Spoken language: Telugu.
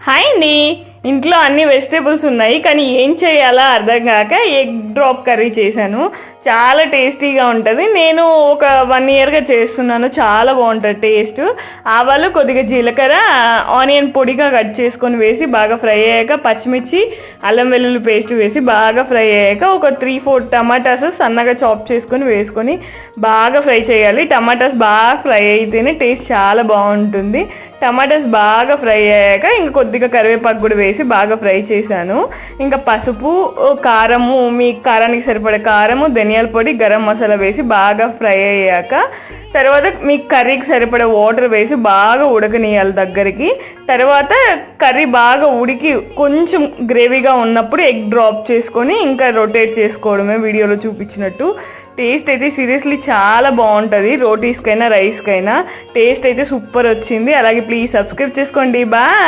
హాయ్ అండి. ఇంట్లో అన్ని వెజిటేబుల్స్ ఉన్నాయి కానీ ఏం చేయాలో అర్థం కాక ఎగ్ డ్రాప్ కర్రీ చేశాను. చాలా టేస్టీగా ఉంటుంది. నేను ఒక 1 ఇయర్గా చేస్తున్నాను. చాలా బాగుంటుంది టేస్ట్. ఆవాలు, కొద్దిగా జీలకర్ర, ఆనియన్ పొడిగా కట్ చేసుకొని వేసి బాగా ఫ్రై అయ్యాక పచ్చిమిర్చి, అల్లం వెల్లుల్లి పేస్ట్ వేసి బాగా ఫ్రై అయ్యాక ఒక 3-4 టమాటాస్ సన్నగా చాప్ చేసుకొని వేసుకొని బాగా ఫ్రై చేయాలి. టమాటాస్ బాగా ఫ్రై అయితేనే టేస్ట్ చాలా బాగుంటుంది. టమాటాస్ బాగా ఫ్రై అయ్యాక ఇంకా కొద్దిగా కరివేపాకు కూడా వేసి బాగా ఫ్రై చేశాను. ఇంకా పసుపు, కారము, మీ కారానికి సరిపడే కారము, ధనియాల పొడి, గరం మసాలా వేసి బాగా ఫ్రై అయ్యాక తర్వాత మీ కర్రీకి సరిపడే వాటర్ వేసి బాగా ఉడకనియాలి దగ్గరికి. తర్వాత కర్రీ బాగా ఉడికి కొంచెం గ్రేవీగా ఉన్నప్పుడు ఎగ్ డ్రాప్ చేసుకొని ఇంకా రొటేట్ చేసుకోవడమే వీడియోలో చూపించినట్టు. టేస్ట్ అయితే సీరియస్లీ చాలా బాగుంటుంది. రోటీస్కైనా రైస్కైనా టేస్ట్ అయితే సూపర్ వచ్చింది. అలాగే ప్లీజ్ సబ్స్క్రైబ్ చేసుకోండి. బాయ్.